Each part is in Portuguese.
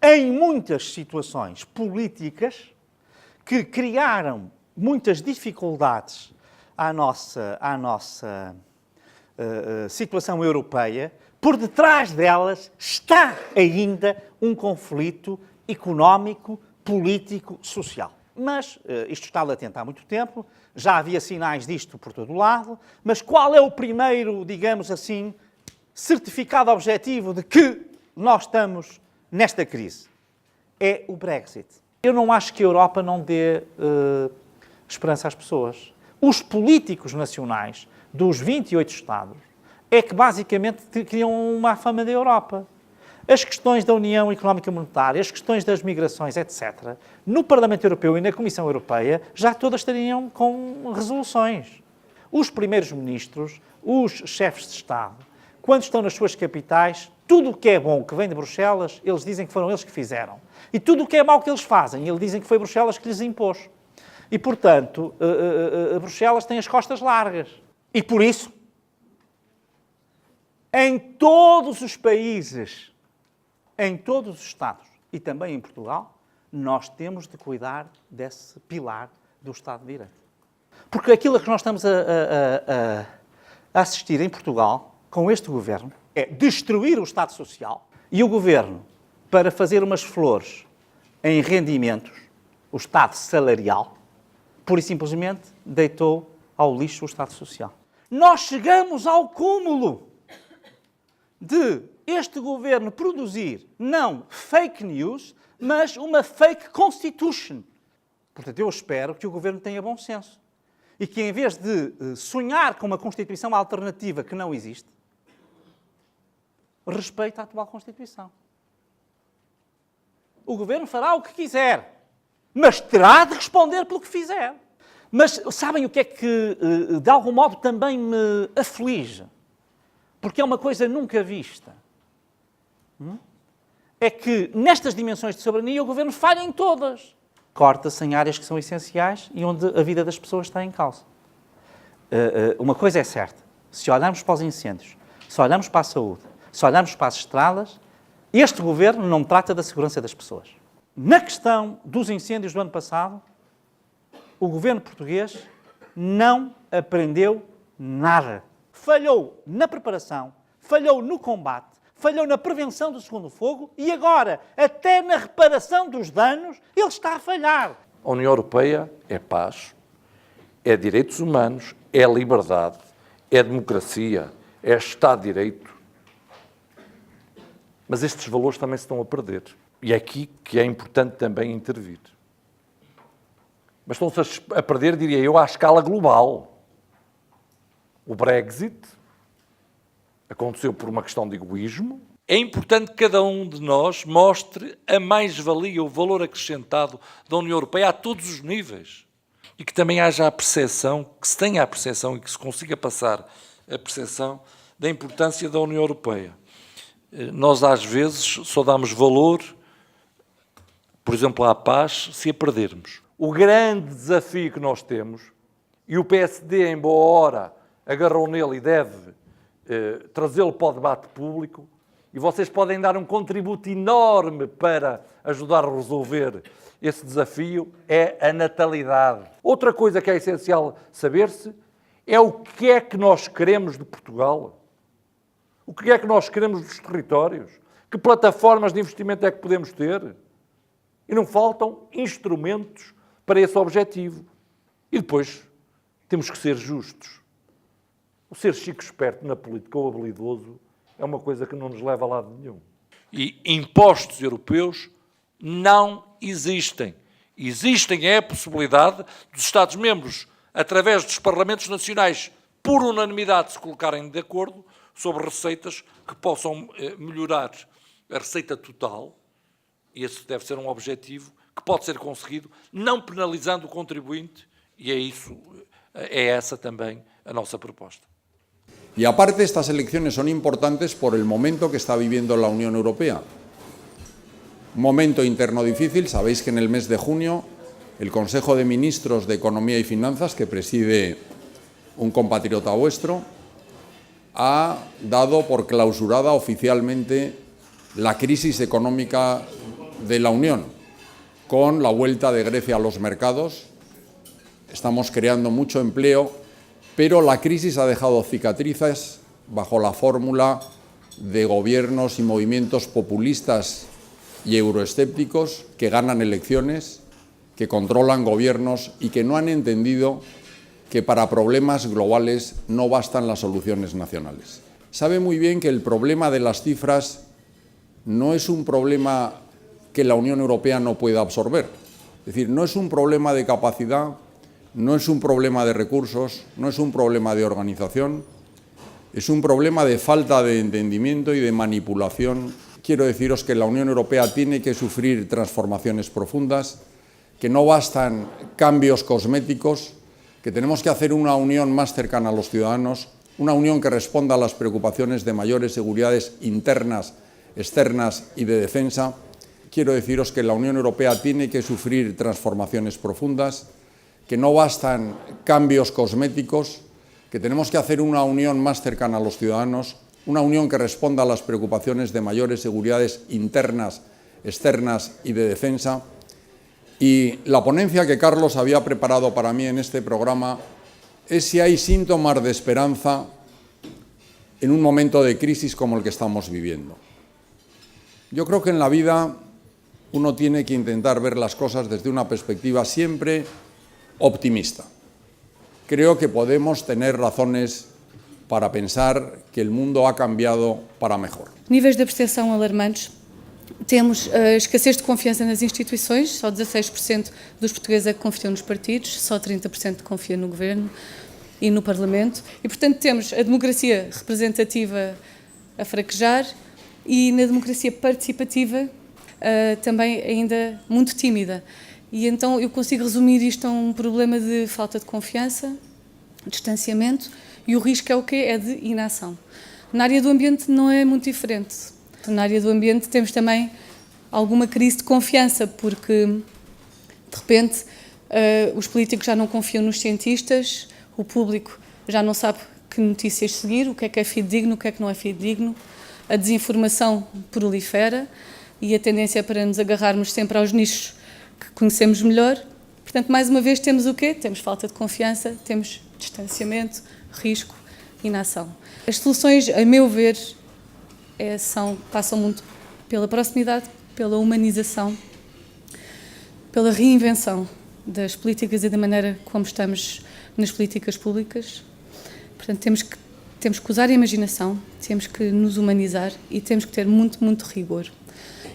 Em muitas situações políticas que criaram muitas dificuldades à nossa situação europeia, por detrás delas está ainda um conflito económico, político, social. Mas isto está latente há muito tempo, já havia sinais disto por todo o lado, mas qual é o primeiro, digamos assim, certificado objetivo de que nós estamos nesta crise? É o Brexit. Eu não acho que a Europa não dê esperança às pessoas. Os políticos nacionais dos 28 Estados é que basicamente criam uma fama da Europa. As questões da União Económica e Monetária, as questões das migrações, etc., no Parlamento Europeu e na Comissão Europeia já todas estariam com resoluções. Os primeiros ministros, os chefes de Estado, quando estão nas suas capitais, tudo o que é bom que vem de Bruxelas, eles dizem que foram eles que fizeram. E tudo o que é mau que eles fazem, eles dizem que foi Bruxelas que lhes impôs. E, portanto, Bruxelas tem as costas largas. E, por isso, em todos os países, em todos os Estados e também em Portugal, nós temos de cuidar desse pilar do Estado de Direito. Porque aquilo a que nós estamos a assistir em Portugal, com este governo, é destruir o Estado Social e o governo, para fazer umas flores em rendimentos, o Estado salarial, pura e simplesmente deitou ao lixo o Estado Social. Nós chegamos ao cúmulo de este governo produzir, não fake news, mas uma fake constitution. Portanto, eu espero que o governo tenha bom senso e que, em vez de sonhar com uma Constituição alternativa que não existe, respeite a atual Constituição. O governo fará o que quiser, mas terá de responder pelo que fizer. Mas sabem o que é que, de algum modo, também me aflige? Porque é uma coisa nunca vista. É que, nestas dimensões de soberania, o governo falha em todas. Corta-se em áreas que são essenciais e onde a vida das pessoas está em causa. Uma coisa é certa. Se olharmos para os incêndios, se olharmos para a saúde, se olharmos para as estradas, este governo não trata da segurança das pessoas. Na questão dos incêndios do ano passado, o governo português não aprendeu nada. Falhou na preparação, falhou no combate, falhou na prevenção do segundo fogo e agora, até na reparação dos danos, ele está a falhar. A União Europeia é paz, é direitos humanos, é liberdade, é democracia, é Estado de Direito. Mas estes valores também se estão a perder. E é aqui que é importante também intervir. Mas estão-se a perder, diria eu, à escala global. O Brexit aconteceu por uma questão de egoísmo. É importante que cada um de nós mostre a mais-valia, o valor acrescentado da União Europeia a todos os níveis. E que também haja a percepção, que se tenha a percepção e que se consiga passar a percepção da importância da União Europeia. Nós, às vezes, só damos valor, por exemplo, à paz, se a perdermos. O grande desafio que nós temos, e o PSD, em boa hora, agarrou nele e deve trazê-lo para o debate público, e vocês podem dar um contributo enorme para ajudar a resolver esse desafio, é a natalidade. Outra coisa que é essencial saber-se é o que é que nós queremos de Portugal. O que é que nós queremos dos territórios? Que plataformas de investimento é que podemos ter? E não faltam instrumentos para esse objetivo. E depois temos que ser justos. O ser chico esperto na política ou habilidoso é uma coisa que não nos leva a lado nenhum. E impostos europeus não existem. Existem é a possibilidade dos Estados-membros, através dos Parlamentos Nacionais, por unanimidade, se colocarem de acordo sobre receitas que possam melhorar a receita total. E esse deve ser um objetivo que pode ser conseguido, não penalizando o contribuinte, e é essa também a nossa proposta. Y aparte, estas elecciones son importantes por el momento que está viviendo la Unión Europea. Un momento interno difícil. Sabéis que en el mes de junio el Consejo de Ministros de Economía y Finanzas, que preside un compatriota vuestro, ha dado por clausurada oficialmente la crisis económica de la Unión, con la vuelta de Grecia a los mercados. Estamos creando mucho empleo, pero la crisis ha dejado cicatrices bajo la fórmula de gobiernos y movimientos populistas y euroescépticos que ganan elecciones, que controlan gobiernos y que no han entendido que para problemas globales no bastan las soluciones nacionales. Sabe muy bien que el problema de las cifras no es un problema que la Unión Europea no pueda absorber. Es decir, no es un problema de capacidad, no es un problema de recursos, no es un problema de organización, es un problema de falta de entendimiento y de manipulación. Quiero deciros que la Unión Europea tiene que sufrir transformaciones profundas, que no bastan cambios cosméticos, que tenemos que hacer una unión más cercana a los ciudadanos, una unión que responda a las preocupaciones de mayores seguridades internas, externas y de defensa. Quiero deciros que la Unión Europea tiene que sufrir transformaciones profundas, que no bastan cambios cosméticos, que tenemos que hacer una unión más cercana a los ciudadanos, una unión que responda a las preocupaciones de mayores seguridades internas, externas y de defensa. Y la ponencia que Carlos había preparado para mí en este programa es si hay síntomas de esperanza en un momento de crisis como el que estamos viviendo. Yo creo que en la vida uno tiene que intentar ver las cosas desde una perspectiva siempre optimista. Creo que podemos tener razones para pensar que el mundo ha cambiado para mejor. Níveis de abstenção alarmantes. Temos escassez de confiança nas instituições, só 16% dos portugueses é que confiam nos partidos, só 30% confia no governo e no Parlamento. E, portanto, temos a democracia representativa a fraquejar e na democracia participativa também ainda muito tímida. E então eu consigo resumir isto a um problema de falta de confiança, distanciamento, e o risco é o quê? É de inação. Na área do ambiente não é muito diferente. Na área do ambiente temos também alguma crise de confiança, porque de repente os políticos já não confiam nos cientistas, o público já não sabe que notícias seguir, o que é fidedigno, o que é que não é fidedigno, a desinformação prolifera e a tendência é para nos agarrarmos sempre aos nichos que conhecemos melhor. Portanto, mais uma vez temos o quê? Temos falta de confiança, temos distanciamento, risco, inação. As soluções, a meu ver, passam muito pela proximidade, pela humanização, pela reinvenção das políticas e da maneira como estamos nas políticas públicas. Portanto, temos que usar a imaginação, temos que nos humanizar e temos que ter muito, muito rigor.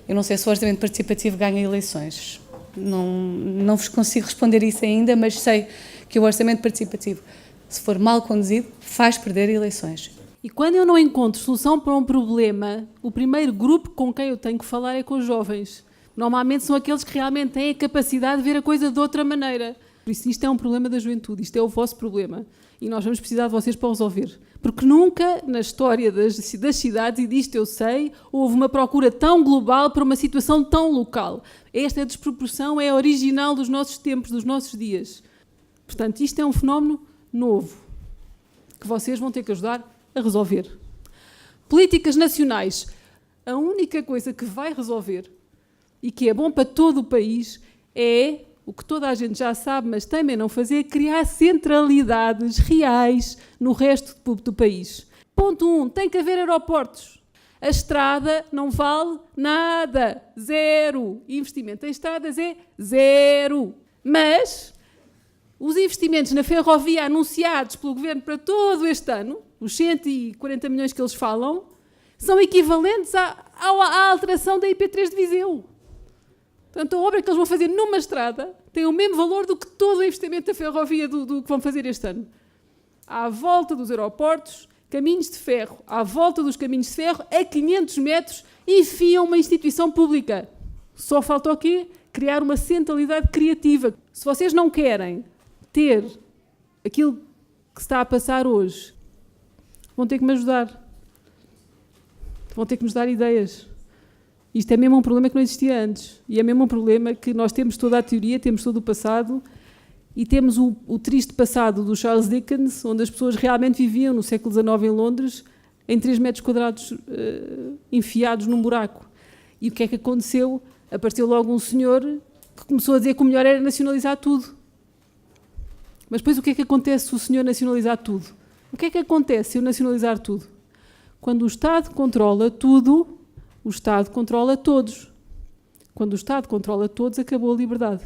Eu não sei se o orçamento participativo ganha eleições. Não vos consigo responder isso ainda, mas sei que o orçamento participativo, se for mal conduzido, faz perder eleições. E quando eu não encontro solução para um problema, o primeiro grupo com quem eu tenho que falar é com os jovens. Normalmente são aqueles que realmente têm a capacidade de ver a coisa de outra maneira. Por isso, isto é um problema da juventude, isto é o vosso problema. E nós vamos precisar de vocês para o resolver. Porque nunca na história das cidades, e disto eu sei, houve uma procura tão global para uma situação tão local. Esta desproporção é original dos nossos tempos, dos nossos dias. Portanto, isto é um fenómeno novo, que vocês vão ter que ajudar a resolver. Políticas nacionais. A única coisa que vai resolver, e que é bom para todo o país, é o que toda a gente já sabe, mas também não fazer, criar centralidades reais no resto do país. Ponto 1, tem que haver aeroportos. A estrada não vale nada, zero. Investimento em estradas é zero. Mas os investimentos na ferrovia anunciados pelo Governo para todo este ano, os 140 milhões que eles falam, são equivalentes à alteração da IP3 de Viseu. Portanto, a obra que eles vão fazer numa estrada tem o mesmo valor do que todo o investimento da ferrovia do que vão fazer este ano. À volta dos aeroportos, caminhos de ferro, à volta dos caminhos de ferro, a 500 metros, enfiam uma instituição pública. Só falta o quê? Criar uma centralidade criativa. Se vocês não querem ter aquilo que se está a passar hoje, vão ter que me ajudar. Vão ter que nos dar ideias. Isto é mesmo um problema que não existia antes. E é mesmo um problema que nós temos toda a teoria, temos todo o passado E temos o triste passado do Charles Dickens, onde as pessoas realmente viviam no século XIX em Londres, em 3 metros quadrados enfiados num buraco. E o que é que aconteceu? Apareceu logo um senhor que começou a dizer que o melhor era nacionalizar tudo. Mas depois o que é que acontece se o senhor nacionalizar tudo? O que é que acontece se eu nacionalizar tudo? Quando o Estado controla tudo, o Estado controla todos. Quando o Estado controla todos, acabou a liberdade.